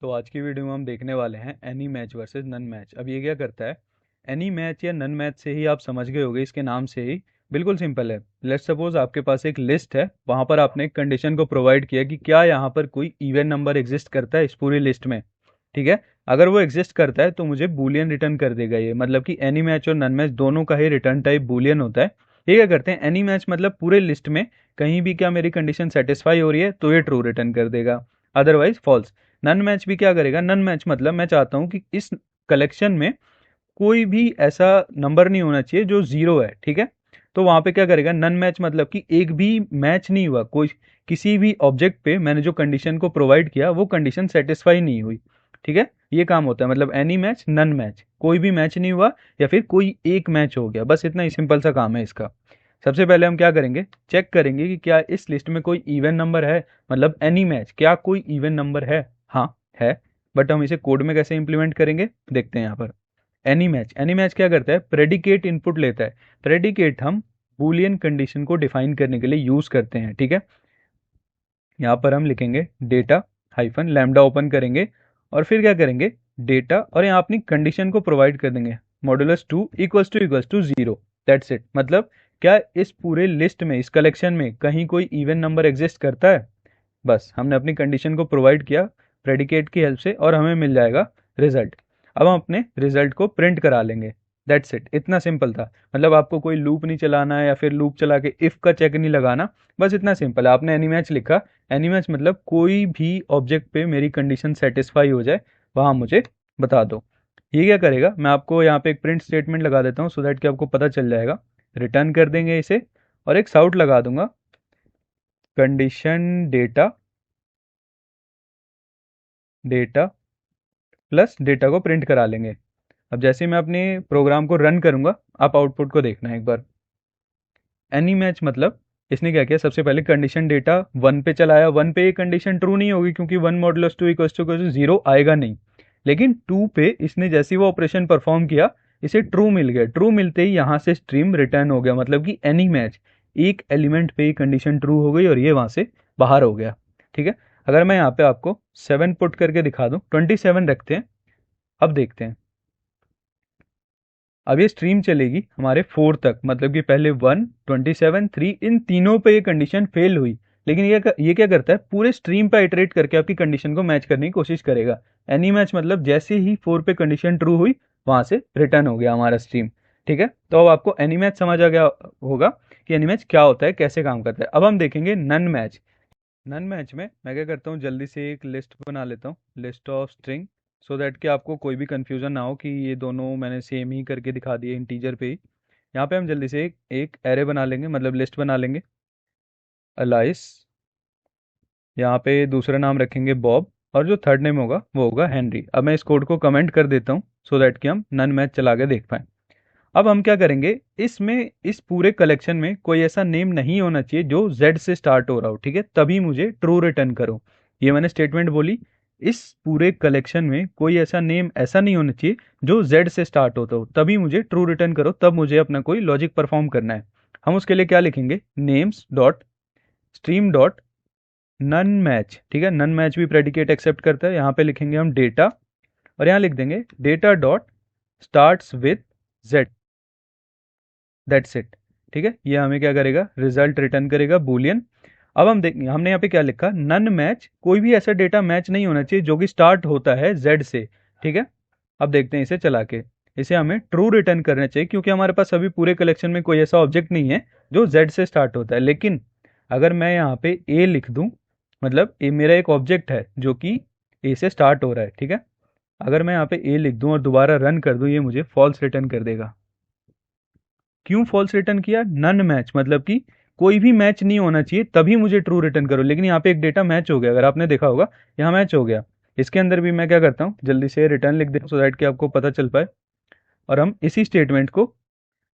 तो आज की वीडियो में हम देखने वाले हैं any match versus none match. अब ये क्या करता है, एनी मैच या नन मैच से ही आप समझ गए होंगे, इसके नाम से ही बिल्कुल सिंपल है। लेट्स सपोज आपके पास एक लिस्ट है, वहां पर आपने एक कंडीशन को प्रोवाइड किया कि क्या यहाँ पर कोई इवन नंबर एग्जिस्ट करता है इस पूरी लिस्ट में। ठीक है, अगर वो एग्जिस्ट करता है तो मुझे बूलियन रिटर्न कर देगा ये, मतलब कि एनी मैच और नन मैच दोनों का ही रिटर्न टाइप बूलियन होता है। ये क्या करते हैं, एनी मैच मतलब पूरे लिस्ट में कहीं भी क्या मेरी कंडीशन सेटिस्फाई हो रही है तो ये ट्रू रिटर्न कर देगा, अदरवाइज फॉल्स। नन मैच भी क्या करेगा, नन मैच मतलब मैं चाहता हूं कि इस कलेक्शन में कोई भी ऐसा नंबर नहीं होना चाहिए जो जीरो है। ठीक है, तो वहां पे क्या करेगा, नन मैच मतलब कि एक भी मैच नहीं हुआ, कोई किसी भी ऑब्जेक्ट पे मैंने जो कंडीशन को प्रोवाइड किया वो कंडीशन सेटिस्फाई नहीं हुई। ठीक है, ये काम होता है, मतलब एनी मैच नन मैच, कोई भी मैच नहीं हुआ या फिर कोई एक मैच हो गया, बस इतना ही सिंपल सा काम है इसका। सबसे पहले हम क्या करेंगे, चेक करेंगे कि क्या इस लिस्ट में कोई इवन नंबर है, मतलब एनी मैच क्या कोई इवन नंबर है। हाँ है, बट हम इसे कोड में कैसे इंप्लीमेंट करेंगे देखते हैं यहाँ पर। एनी मैच क्या करता है, प्रेडिकेट इनपुट लेता है। प्रेडिकेट हम बूलियन कंडीशन को डिफाइन करने के लिए यूज करते हैं। ठीक है, यहाँ पर हम लिखेंगे डेटा हाइफन लैम्डा ओपन करेंगे और फिर क्या करेंगे, डेटा और यहाँ अपनी कंडीशन को प्रोवाइड कर देंगे, modulus 2 equals to 0। That's it, मतलब क्या इस पूरे लिस्ट में, इस कलेक्शन में कहीं कोई इवन नंबर एग्जिस्ट करता है। बस हमने अपनी कंडीशन को प्रोवाइड किया प्रेडिकेट की हेल्प से और हमें मिल जाएगा रिजल्ट। अब हम अपने रिजल्ट को प्रिंट करा लेंगे। दैट्स इट, इतना सिंपल था। मतलब आपको कोई लूप नहीं चलाना है या फिर लूप चला के इफ का चेक नहीं लगाना, बस इतना सिंपल है। आपने एनी मैच लिखा, एनी मैच मतलब कोई भी ऑब्जेक्ट पे मेरी कंडीशन सेटिस्फाई हो जाए वहां मुझे बता दो। ये क्या करेगा, मैं आपको यहाँ पे एक प्रिंट स्टेटमेंट लगा देता हूँ सो दैट कि आपको पता चल जाएगा। रिटर्न कर देंगे इसे और एक साउट लगा दूंगा, condition data data plus data को प्रिंट करा लेंगे। अब जैसे मैं अपने प्रोग्राम को रन करूंगा, आप आउटपुट को देखना है एक बार। एनी मैच मतलब इसने क्या किया, सबसे पहले कंडीशन डेटा 1 पे चलाया। 1 पे ये कंडीशन ट्रू नहीं होगी क्योंकि 1 मॉडुलस 2 इक्वल्स टू 0 आएगा नहीं। लेकिन 2 पे इसने जैसे ही वो ऑपरेशन परफॉर्म किया, इसे ट्रू मिल गया। ट्रू मिलते ही यहाँ से स्ट्रीम रिटर्न हो गया, मतलब कि एनी मैच एक एलिमेंट पे कंडीशन ट्रू हो गई और ये वहां से बाहर हो गया। ठीक है, अगर मैं यहाँ पे आपको 7 पुट करके दिखा दूं, 27 रखते हैं। अब देखते हैं, अब ये स्ट्रीम चलेगी हमारे 4 तक, मतलब कि पहले 1, 27, 3, इन तीनों पे ये कंडीशन फेल हुई। लेकिन ये क्या करता है, पूरे स्ट्रीम पे इटरेट करके आपकी कंडीशन को मैच करने की कोशिश करेगा। एनी मैच मतलब जैसे ही 4 पे कंडीशन ट्रू हुई वहां से रिटर्न हो गया हमारा स्ट्रीम। ठीक है, तो अब आपको एनी मैच समझ आ गया होगा कि एनी मैच क्या होता है, कैसे काम करता है। अब हम देखेंगे नन मैच। नन मैच में मैं क्या करता हूँ, जल्दी से एक लिस्ट बना लेता हूँ, list of string, so that कि आपको कोई भी कंफ्यूजन ना हो कि ये दोनों मैंने सेम ही करके दिखा दिए इंटीजर पे ही। यहाँ पे हम जल्दी से एक एरे बना लेंगे, मतलब लिस्ट बना लेंगे, अलाइस। यहाँ पे दूसरा नाम रखेंगे बॉब और जो थर्ड नेम होगा वो होगा हेनरी। अब मैं इस कोड को कमेंट कर देता हूँ सो दैट कि हम नन मैच चला के देख पाएँ। अब हम क्या करेंगे, इसमें इस पूरे कलेक्शन में कोई ऐसा नेम नहीं होना चाहिए जो Z से स्टार्ट हो रहा हो। ठीक है, तभी मुझे ट्रू रिटर्न करो। ये मैंने स्टेटमेंट बोली, इस पूरे कलेक्शन में कोई ऐसा नेम ऐसा नहीं होना चाहिए जो Z से स्टार्ट होता हो, तभी मुझे ट्रू रिटर्न करो, तब मुझे अपना कोई लॉजिक परफॉर्म करना है। हम उसके लिए क्या लिखेंगे, names dot stream dot none match. ठीक है, नन मैच भी प्रेडिकेट एक्सेप्ट करता है। यहाँ पे लिखेंगे हम डेटा और यहाँ लिख देंगे data dot starts with Z। That's it. ठीक है, ये हमें क्या करेगा, रिजल्ट रिटर्न करेगा बूलियन। अब हम देखेंगे, हमने यहाँ पे क्या लिखा, नन मैच कोई भी ऐसा डेटा मैच नहीं होना चाहिए जो कि स्टार्ट होता है Z से। ठीक है, अब देखते हैं इसे चला के, इसे हमें ट्रू रिटर्न करना चाहिए क्योंकि हमारे पास अभी पूरे कलेक्शन में कोई ऐसा ऑब्जेक्ट नहीं है जो Z से स्टार्ट होता है। लेकिन अगर मैं यहाँ पे ए लिख दूं, मतलब ए मेरा एक ऑब्जेक्ट है जो कि ए से स्टार्ट हो रहा है। ठीक है, अगर मैं यहाँ पे ए लिख दूं और दोबारा रन कर दूं, ये मुझे फॉल्स रिटर्न कर देगा। क्यों फॉल्स रिटर्न किया, नन मैच मतलब कि कोई भी मैच नहीं होना चाहिए तभी मुझे ट्रू रिटर्न करो। लेकिन यहाँ पे एक डेटा मैच हो गया, अगर आपने देखा होगा यहाँ मैच हो गया। इसके अंदर भी मैं क्या करता हूँ, जल्दी से रिटर्न लिख देता हूँ सो दैट कि आपको पता चल पाए, और हम इसी स्टेटमेंट को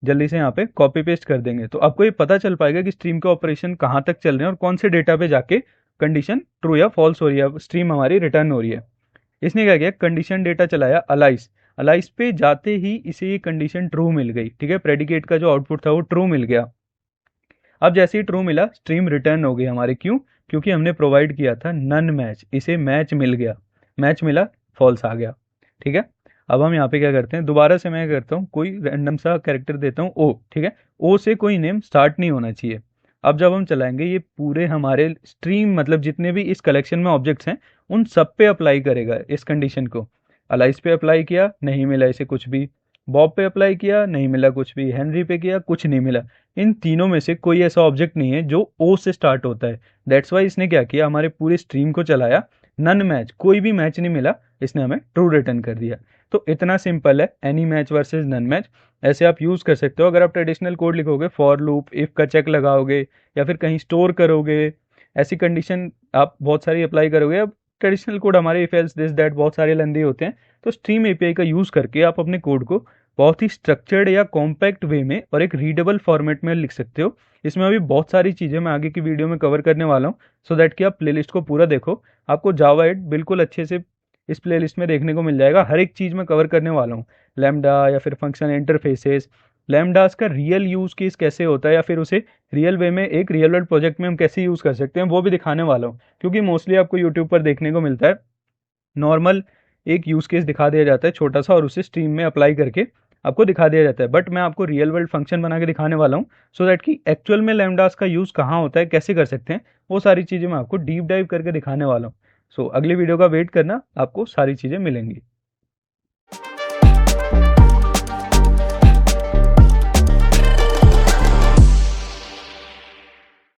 जल्दी से यहाँ पे कॉपी पेस्ट कर देंगे, तो आपको ये पता चल पाएगा कि स्ट्रीम का ऑपरेशन कहाँ तक चल रहे हैं और कौन से डेटा पे जाके कंडीशन ट्रू या फॉल्स हो रही है, स्ट्रीम हमारी रिटर्न हो रही है। इसने क्या किया, कंडीशन डेटा चलाया अलाइस। अलाइस पे जाते ही इसे ये कंडीशन ट्रू मिल गई। ठीक है, प्रेडिकेट का जो आउटपुट था वो ट्रू मिल गया। अब जैसे ही ट्रू मिला, स्ट्रीम रिटर्न हो गई हमारे। क्यों, क्योंकि हमने प्रोवाइड किया था नन मैच, इसे मैच मिल गया। मैच मिला, फॉल्स आ गया। ठीक है, अब हम यहाँ पे क्या करते हैं, दोबारा से मैं करता हूँ, कोई रैंडम सा कैरेक्टर देता हूँ ओ। ठीक है, ओ से कोई नेम स्टार्ट नहीं होना चाहिए। अब जब हम चलाएंगे ये पूरे हमारे स्ट्रीम मतलब जितने भी इस कलेक्शन में ऑब्जेक्ट्स हैं उन सब पे अप्लाई करेगा इस कंडीशन को। अलाइस पे अप्लाई किया, नहीं मिला इसे कुछ भी। बॉब पे अप्लाई किया, नहीं मिला कुछ भी। हेनरी पे किया, कुछ नहीं मिला। इन तीनों में से कोई ऐसा ऑब्जेक्ट नहीं है जो ओ से स्टार्ट होता है। दैट्स वाई इसने क्या किया, हमारे पूरे स्ट्रीम को चलाया, नन मैच, कोई भी मैच नहीं मिला, इसने हमें ट्रू रिटर्न कर दिया। तो इतना सिंपल है any match versus none match. ऐसे आप यूज़ कर सकते हो। अगर आप ट्रेडिशनल कोड लिखोगे, फॉर लूप, इफ का चेक लगाओगे या फिर कहीं स्टोर करोगे, ऐसी कंडीशन आप बहुत सारी अप्लाई करोगे। अब ट्रेडिशनल कोड हमारे इफ एल्स दिस दैट बहुत सारे लंदे होते हैं। तो स्ट्रीम एपीआई का यूज़ करके आप अपने कोड को बहुत ही स्ट्रक्चर्ड या कॉम्पैक्ट वे में और एक रीडेबल फॉर्मेट में लिख सकते हो। इसमें अभी बहुत सारी चीज़ें मैं आगे की वीडियो में कवर करने वाला हूँ, सो दैट कि आप प्लेलिस्ट को पूरा देखो। आपको जावा 8 बिल्कुल अच्छे से इस प्लेलिस्ट में देखने को मिल जाएगा। हर एक चीज़ मैं कवर करने वाला हूँ। लैम्डा या फिर फंक्शनल इंटरफेसेस, लैम्डास का रियल यूज़ केस कैसे होता है या फिर उसे रियल वे में एक रियल वर्ल्ड प्रोजेक्ट में हम कैसे यूज़ कर सकते हैं, वो भी दिखाने वाला हूँ। क्योंकि मोस्टली आपको यूट्यूब पर देखने को मिलता है नॉर्मल एक यूज़ केस दिखा दिया जाता है छोटा सा और उसे स्ट्रीम में अप्लाई करके आपको दिखा दिया जाता है। बट मैं आपको रियल वर्ल्ड फंक्शन बना के दिखाने वाला हूँ, सो दैट कि एक्चुअल में लैम्डास का यूज़ कहाँ होता है, कैसे कर सकते हैं, वो सारी चीज़ें मैं आपको डीप डाइव करके दिखाने वाला हूँ। सो अगली वीडियो का वेट करना, आपको सारी चीज़ें मिलेंगी।